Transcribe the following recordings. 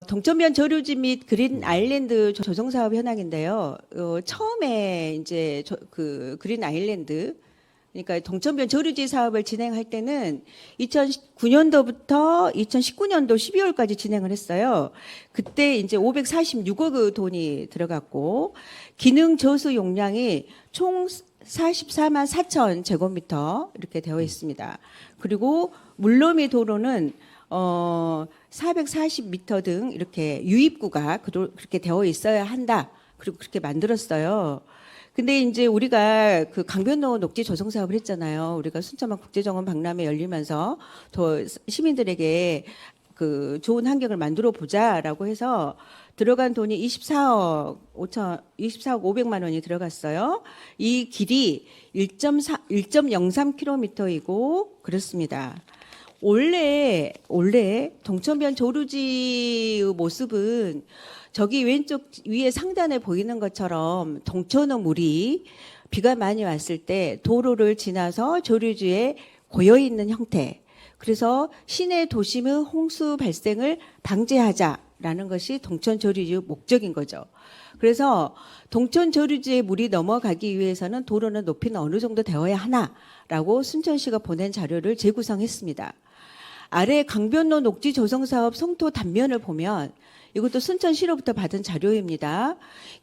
동천변 저류지 및 그린 아일랜드 조성 사업 현황인데요. 처음에 이제 그 그린 아일랜드, 그러니까 동천변 저류지 사업을 진행할 때는 2009년도부터 2019년도 12월까지 진행을 했어요. 그때 이제 546억 돈이 들어갔고, 기능 저수 용량이 총 44만 4천 제곱미터 이렇게 되어 있습니다. 그리고 물러미 도로는 440m 등 이렇게 유입구가 그렇게 되어 있어야 한다. 그리고 그렇게 만들었어요. 근데 이제 우리가 그 강변로 녹지 조성 사업을 했잖아요. 우리가 순천만 국제정원 박람회 열리면서 더 시민들에게 그 좋은 환경을 만들어 보자라고 해서 들어간 돈이 24억 500만 원이 들어갔어요. 이 길이 1.03km이고 그렇습니다. 원래 동천변 조루지의 모습은 저기 왼쪽 위에 상단에 보이는 것처럼 동천어 물이 비가 많이 왔을 때 도로를 지나서 조류지에 고여 있는 형태. 그래서 시내 도심의 홍수 발생을 방지하자라는 것이 동천 조류지의 목적인 거죠. 그래서 동천 조류지에 물이 넘어가기 위해서는 도로는 높이는 어느 정도 되어야 하나라고 순천시가 보낸 자료를 재구성했습니다. 아래 강변로 녹지 조성 사업 송토 단면을 보면 이것도 순천시로부터 받은 자료입니다.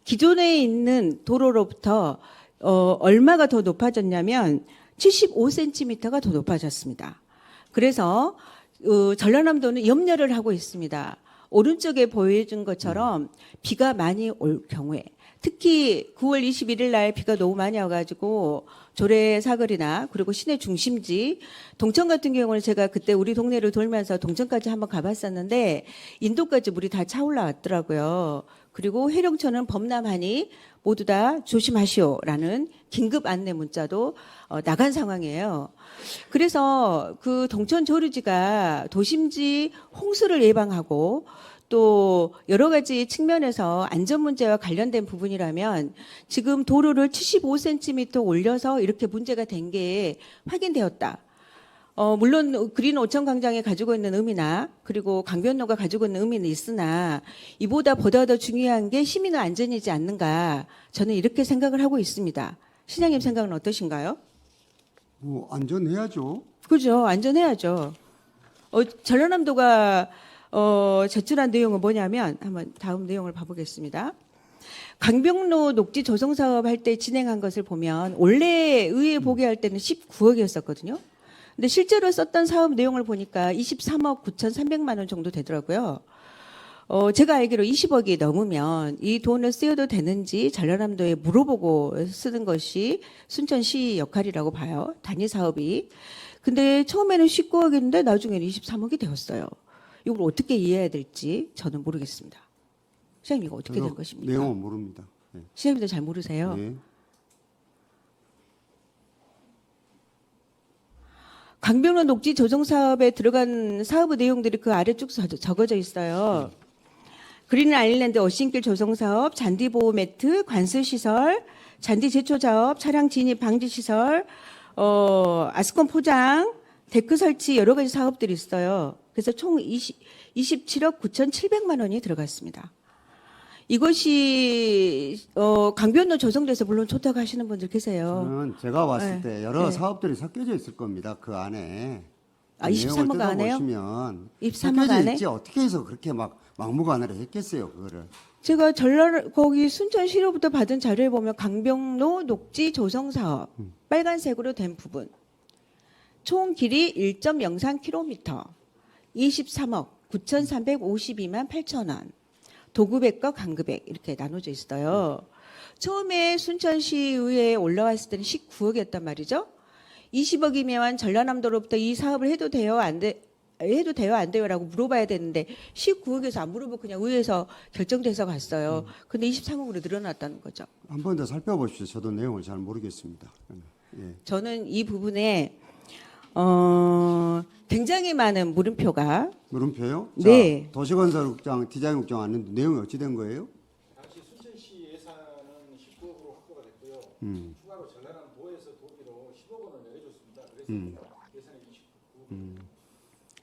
기존에 있는 도로로부터 얼마가 더 높아졌냐면 75cm가 더 높아졌습니다. 그래서 전라남도는 염려를 하고 있습니다. 오른쪽에 보여준 것처럼 비가 많이 올 경우에, 특히 9월 21일 날 비가 너무 많이 와가지고 조례사거리나 그리고 시내 중심지, 동천 같은 경우는 제가 그때 우리 동네를 돌면서 동천까지 한번 가봤었는데 인도까지 물이 다 차올라왔더라고요. 그리고 해령천은 범람하니 모두 다 조심하시오라는 긴급 안내 문자도 나간 상황이에요. 그래서 그 동천 조류지가 도심지 홍수를 예방하고 또 여러 가지 측면에서 안전 문제와 관련된 부분이라면 지금 도로를 75cm 올려서 이렇게 문제가 된 게 확인되었다. 물론 그린 오천 광장이 가지고 있는 의미나 그리고 강변로가 가지고 있는 의미는 있으나 이보다 보다 더 중요한 게 시민의 안전이지 않는가, 저는 이렇게 생각을 하고 있습니다. 시장님 생각은 어떠신가요? 안전해야죠. 그죠, 안전해야죠. 전라남도가 제출한 내용은 뭐냐면 한번 다음 내용을 봐보겠습니다. 강변로 녹지 조성 사업 할 때 진행한 것을 보면 원래 의회 보고할 때는 19억이었었거든요. 근데 실제로 썼던 사업 내용을 보니까 23억 9,300만 원 정도 되더라고요. 제가 알기로 20억이 넘으면 이 돈을 쓰여도 되는지 전라남도에 물어보고 쓰는 것이 순천시 역할이라고 봐요. 단위 사업이. 근데 처음에는 19억이었는데 나중에는 23억이 되었어요. 이걸 어떻게 이해해야 될지 저는 모르겠습니다. 시장님 이거 어떻게 된 것입니까? 내용은 모릅니다. 네. 시장님도 잘 모르세요? 네. 강변로 녹지 조성 사업에 들어간 사업의 내용들이 그 아래 쭉 적어져 있어요. 그린 아일랜드 어싱길 조성 사업, 잔디 보호 매트, 관수 시설, 잔디 제초 작업, 차량 진입 방지 시설, 아스콘 포장, 데크 설치 여러 가지 사업들이 있어요. 그래서 총 27억 9,700만 원이 들어갔습니다. 이것이 강변로 조성돼서 물론 좋다고 하시는 분들 계세요. 저는 제가 봤을 네. 때 여러 네. 사업들이 섞여져 있을 겁니다. 그 안에. 아, 23억 안에요? 보시면 23억 섞여져 안에? 있지 어떻게 해서 그렇게 막 막무가내로 했겠어요, 그거를. 제가 거기 순천시로부터 받은 자료에 보면 강변로 녹지 조성 사업 빨간색으로 된 부분 총 길이 1.03km 23억 9,352만 8천 원 도급액과 간급액 이렇게 나눠져 있어요. 처음에 순천시의회에 올라왔을 때는 19억이었단 말이죠. 20억이면 전라남도로부터 이 사업을 해도 돼요 안 돼요라고 물어봐야 되는데 19억에서 안 물어보고 그냥 의회에서 결정돼서 갔어요. 근데 23억으로 늘어났다는 거죠. 한 번 더 살펴보십시오. 저도 내용을 잘 모르겠습니다. 예. 저는 이 부분에 굉장히 많은 물음표가. 물음표요? 네. 자, 도시건설국장, 디자인국장 왔는데 내용이 어찌 된 거예요? 당시 순천시 예산은 19억으로 확보가 됐고요. 추가로 전라남도에서 도기로 10억 원을 내줬습니다. 그래서 예산이 29억.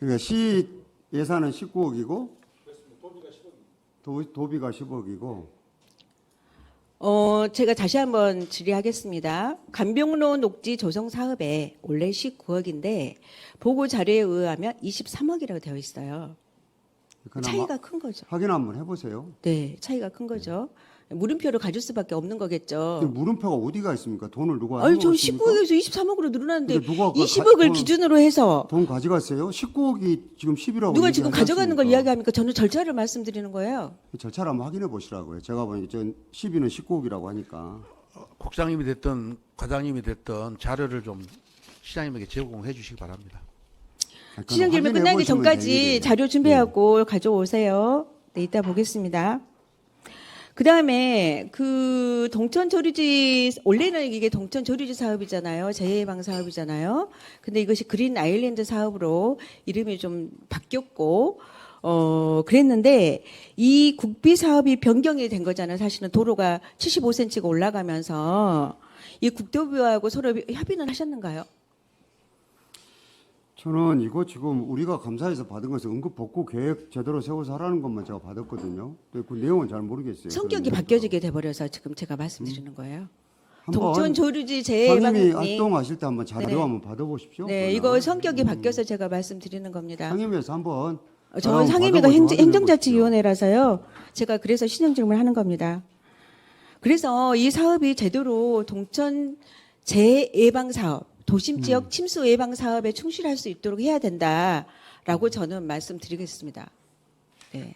그러니까 시 예산은 19억이고 그렇습니다. 도비가 10억입니다. 도비가 10억이고 제가 다시 한번 질의하겠습니다. 간병로 녹지 조성 사업에 원래 19억인데 보고 자료에 의하면 23억이라고 되어 있어요. 차이가 큰 거죠. 확인 한번 해보세요. 네, 차이가 큰 거죠. 물음표를 가질 수밖에 없는 거겠죠. 근데 물음표가 어디가 있습니까? 돈을 누가 아니, 저 해먹었습니까? 19억에서 23억으로 늘어났는데 근데 누가 그 20억을 기준으로 해서 돈 가져갔어요? 19억이 지금 10이라고 누가 지금 가져가는 걸 이야기합니까? 저는 절차를 말씀드리는 거예요. 절차를 한번 확인해 보시라고요. 제가 보니 전 12는 19억이라고 하니까. 국장님이 됐든 과장님이 됐든 자료를 좀 시장님에게 제공해 주시기 바랍니다. 시정 질문 확인해 끝나기 보시면 전까지 되는데. 자료 준비하고 가져오세요. 네, 이따 보겠습니다. 그 다음에 그 동천조류지, 원래는 이게 동천조류지 사업이잖아요. 재해예방 사업이잖아요. 근데 이것이 그린 아일랜드 사업으로 이름이 좀 바뀌었고, 그랬는데 이 국비 사업이 변경이 된 거잖아요. 사실은 도로가 75cm가 올라가면서 이 국토부하고 서로 협의는 하셨는가요? 저는 이거 지금 우리가 감사해서 받은 것은 응급 복구 계획 제대로 세워서 하라는 것만 제가 받았거든요. 근데 그 내용은 잘 모르겠어요. 성격이 그런 바뀌어지게 돼버려서 지금 제가 말씀드리는 거예요. 한번 동천조류지 상임위 재해예방이 활동하실 때 한번 자료 네. 한번 받아보십시오. 네, 그러면. 이거 성격이 바뀌어서 제가 말씀드리는 겁니다. 상임위에서 한번 저는 상임위가 행정자치위원회라서요. 제가 그래서 신형 질문하는 겁니다. 그래서 이 사업이 제대로 동천 재예방 사업, 도심 지역 침수 예방 사업에 충실할 수 있도록 해야 된다라고 저는 말씀드리겠습니다. 네.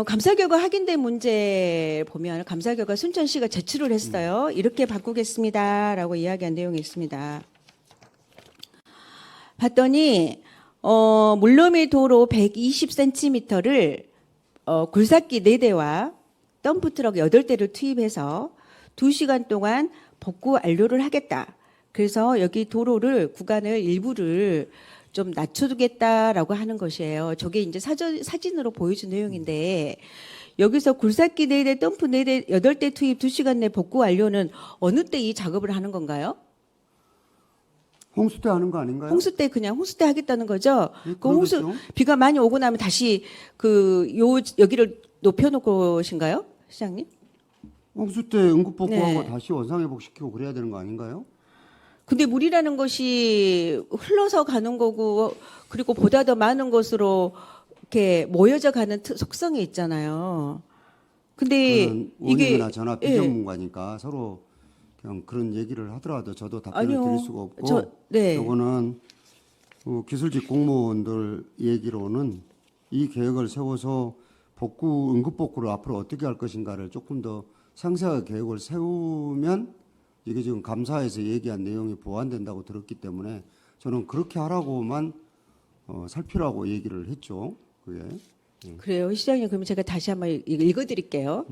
감사 결과 확인된 문제 보면 감사 결과 순천시가 제출을 했어요. 이렇게 바꾸겠습니다라고 이야기한 내용이 있습니다. 봤더니 물러미 도로 120cm를 굴삭기 4대와 덤프트럭 8대를 투입해서 2시간 동안 복구 완료를 하겠다. 그래서 여기 도로를 구간을 일부를 좀 낮춰두겠다라고 하는 것이에요. 저게 이제 사진으로 보여준 내용인데 여기서 굴삭기 4대, 덤프 4대, 8대 투입 2시간 내 복구 완료는 어느 때 이 작업을 하는 건가요? 홍수 때 하는 거 아닌가요? 홍수 때 그냥 홍수 때 하겠다는 거죠. 예, 그 홍수 그러겠죠. 비가 많이 오고 나면 다시 여기를 높여놓고신가요, 시장님? 홍수 때 응급 복구하고 네. 다시 원상회복시키고 그래야 되는 거 아닌가요? 근데 물이라는 것이 흘러서 가는 거고 그리고 보다 더 많은 것으로 이렇게 모여져 가는 속성이 있잖아요. 근데 저는 이게 의원님이나 저나 예. 비전문가니까 서로 그냥 그런 얘기를 하더라도 저도 답변을 아니요. 드릴 수가 없고 네. 저거는 기술직 공무원들 얘기로는 이 계획을 세워서 응급 복구를 앞으로 어떻게 할 것인가를 조금 더 상세하게 계획을 세우면 이게 지금 감사에서 얘기한 내용이 보완된다고 들었기 때문에 저는 그렇게 하라고만 살피라고 얘기를 했죠. 그게. 그래요. 시장님, 그러면 제가 다시 한번 읽어드릴게요.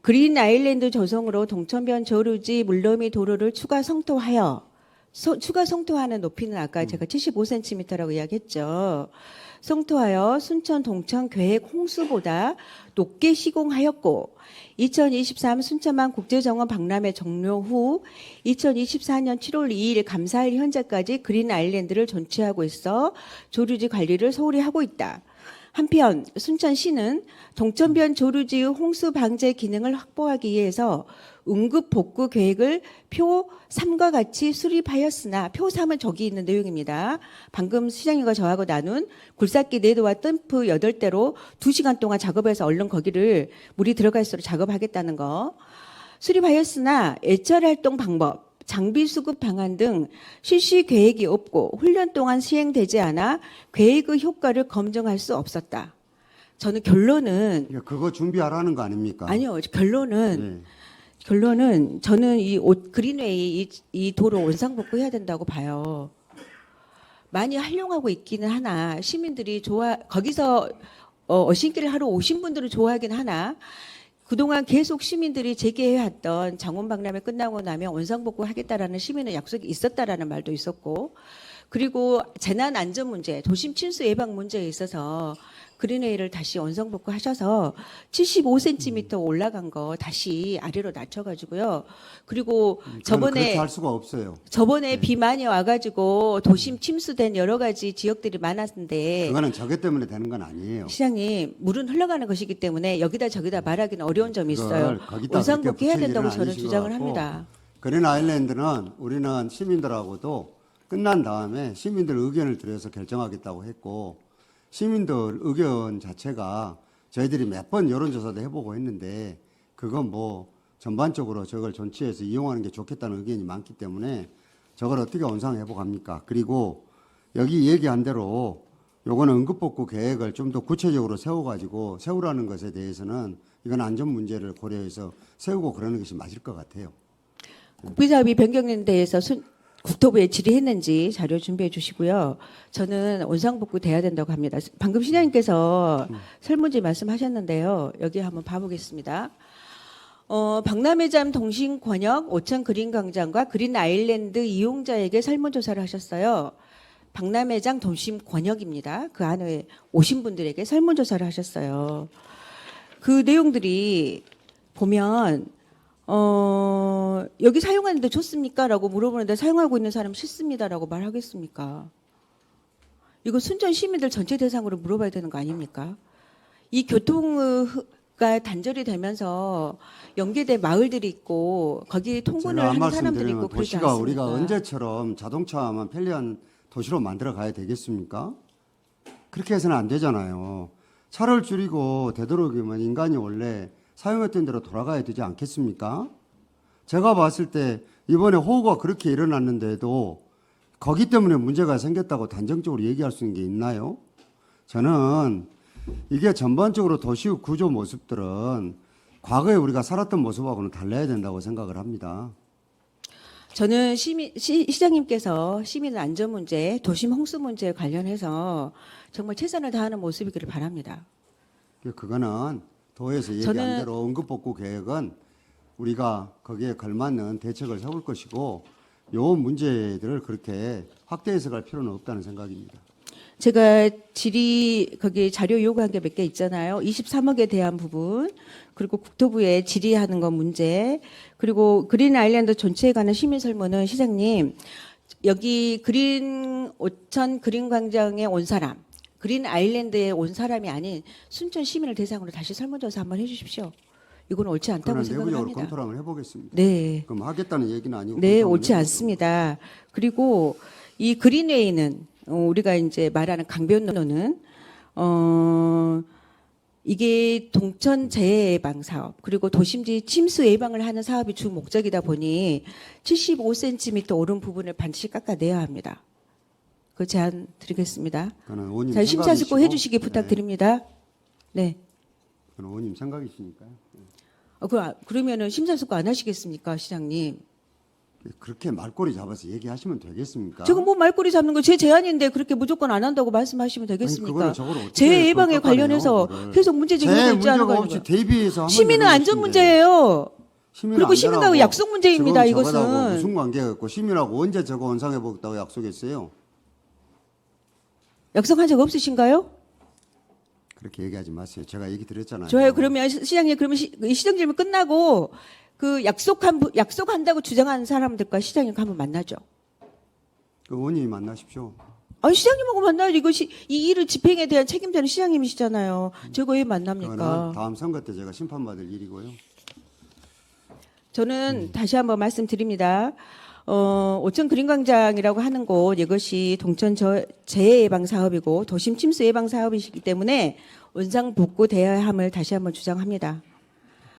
그린 아일랜드 조성으로 동천변 조류지 물러미 도로를 추가 성토하여 추가 성토하는 높이는 아까 제가 75cm라고 이야기했죠. 성토하여 순천 동천 계획 홍수보다 높게 시공하였고 2023 순천만 국제정원 박람회 종료 후 2024년 7월 2일 감사일 현재까지 그린 아일랜드를 존치하고 있어 조류지 관리를 소홀히 하고 있다. 한편 순천시는 동천변 조류지의 홍수 방제 기능을 확보하기 위해서 응급 복구 계획을 표 3과 같이 수립하였으나 표 3은 저기 있는 내용입니다. 방금 시장님과 저하고 나눈 굴삭기 4대와 덤프 8대로 2시간 동안 작업해서 얼른 거기를 물이 들어갈수록 작업하겠다는 거. 수립하였으나 애철 활동 방법, 장비 수급 방안 등 실시 계획이 없고 훈련 동안 시행되지 않아 계획의 효과를 검증할 수 없었다. 저는 결론은 그러니까 그거 준비하라는 거 아닙니까? 아니요. 결론은 네. 저는 이 그린웨이 이 도로 원상복구 해야 된다고 봐요. 많이 활용하고 있기는 하나 시민들이 거기서 어신길을 하러 오신 분들은 좋아하긴 하나 그동안 계속 시민들이 제기해왔던 장원박람회 끝나고 나면 원상복구 하겠다라는 시민의 약속이 있었다라는 말도 있었고 그리고 재난 안전 문제, 도심 침수 예방 문제에 있어서 그린웨이를 다시 원상복구하셔서 75cm 올라간 거 다시 아래로 낮춰가지고요. 그리고 그렇게 저번에 할 수가 없어요. 비 많이 와가지고 도심 침수된 여러 가지 지역들이 많았는데 그거는 저게 때문에 되는 건 아니에요. 시장님 물은 흘러가는 것이기 때문에 여기다 저기다 말하기는 어려운 점이 있어요. 그걸 거기다 원상복구 그렇게 해야 붙일 된다고 일은 저는 아니신 것 주장을 같고, 합니다. 그린 아일랜드는 우리는 시민들하고도 끝난 다음에 시민들 의견을 들여서 결정하겠다고 했고, 시민들 의견 자체가 저희들이 몇 번 여론조사도 해보고 했는데 그건 뭐 전반적으로 저걸 존치해서 이용하는 게 좋겠다는 의견이 많기 때문에 저걸 어떻게 원상회복 합니까? 그리고 여기 얘기한 대로 요거는 응급복구 계획을 좀 더 구체적으로 세워가지고 세우라는 것에 대해서는 이건 안전 문제를 고려해서 세우고 그러는 것이 맞을 것 같아요. 국비사업이 변경된 데에서 국토부에 질의했는지 자료 준비해 주시고요. 저는 원상복구 돼야 된다고 합니다. 방금 시장님께서 설문지 말씀하셨는데요. 여기 한번 봐보겠습니다. 박람회장 동심권역 오천 그린광장과 그린 아일랜드 이용자에게 설문조사를 하셨어요. 박람회장 동심권역입니다. 그 안에 오신 분들에게 설문조사를 하셨어요. 그 내용들이 보면 여기 사용하는데 좋습니까? 라고 물어보는데 사용하고 있는 사람 싫습니다라고 말하겠습니까? 이거 순천 시민들 전체 대상으로 물어봐야 되는 거 아닙니까? 이 교통가 단절이 되면서 연계된 마을들이 있고 거기 통근을 제가 한 하는 사람들이 말씀드리면 있고 그러지 도시가 않습니까? 우리가 언제처럼 자동차만 편리한 도시로 만들어 가야 되겠습니까? 그렇게 해서는 안 되잖아요. 차를 줄이고 되도록이면 인간이 원래 사용했던 대로 돌아가야 되지 않겠습니까? 제가 봤을 때 이번에 호우가 그렇게 일어났는데도 거기 때문에 문제가 생겼다고 단정적으로 얘기할 수 있는 게 있나요? 저는 이게 전반적으로 도시의 구조 모습들은 과거에 우리가 살았던 모습하고는 달라야 된다고 생각을 합니다. 저는 시장님께서 시민 안전 문제, 도심 홍수 문제에 관련해서 정말 최선을 다하는 모습이기를 바랍니다. 그거는 도에서 얘기한 저는- 대로 응급복구 계획은 우리가 거기에 걸맞는 대책을 세울 것이고 요 문제들을 그렇게 확대해서 갈 필요는 없다는 생각입니다. 제가 거기 자료 요구한 게 몇 개 있잖아요. 23억에 대한 부분, 그리고 국토부에 질의하는 건 문제, 그리고 그린 아일랜드 전체에 관한 시민 설문은 시장님, 여기 오천 그린 광장에 온 사람, 그린 아일랜드에 온 사람이 아닌 순천 시민을 대상으로 다시 설문조사 한번 해주십시오. 이건 옳지 않다고 그거는 생각을 내부적으로 합니다. 검토를 한번 해보겠습니다. 네. 그럼 하겠다는 얘기는 아니고 네, 검토를 옳지 해보겠습니다. 않습니다. 그리고 이 그린웨이는 우리가 이제 말하는 강변로는 이게 동천 재해 예방 사업 그리고 도심지 침수 예방을 하는 사업이 주 목적이다 보니 75cm 오른 부분을 반드시 깎아내야 합니다. 그 제안 드리겠습니다. 그거는 의원님 자, 심사숙고 생각이시고, 해주시기 부탁드립니다. 네. 그건 의원님 생각이시니까요. 그러면은 심사숙고 안 하시겠습니까, 시장님? 그렇게 말꼬리 잡아서 얘기하시면 되겠습니까? 지금 뭐 말꼬리 잡는 거 제 제안인데 그렇게 무조건 안 한다고 말씀하시면 되겠습니까? 재해 예방에 관련해서 계속 문제 제기하고 있지 않은 거 없이 아닌가요? 대비해서 시민은 안전 문제예요. 그리고 시민하고 약속 문제입니다, 저거하고 이것은. 무슨 관계가 있고 시민하고 언제 저거 원상해 보겠다고 약속했어요? 약속한 적 없으신가요? 그렇게 얘기하지 마세요. 제가 얘기 드렸잖아요. 좋아요. 그러면 시장님, 그러면 시정 질문 끝나고 그 약속한다고 주장하는 사람들과 시장님 한번 만나죠. 그 의원님이 만나십시오. 아니, 시장님하고 만나야지. 이 일을 집행에 대한 책임자는 시장님이시잖아요. 제가 왜 그거는 만납니까? 다음 선거 때 제가 심판받을 일이고요. 저는 다시 한번 말씀드립니다. 오천 그린광장이라고 하는 곳 이것이 동천 재해 예방 사업이고 도심 침수 예방 사업이시기 때문에 원상복구 돼야 함을 다시 한번 주장합니다.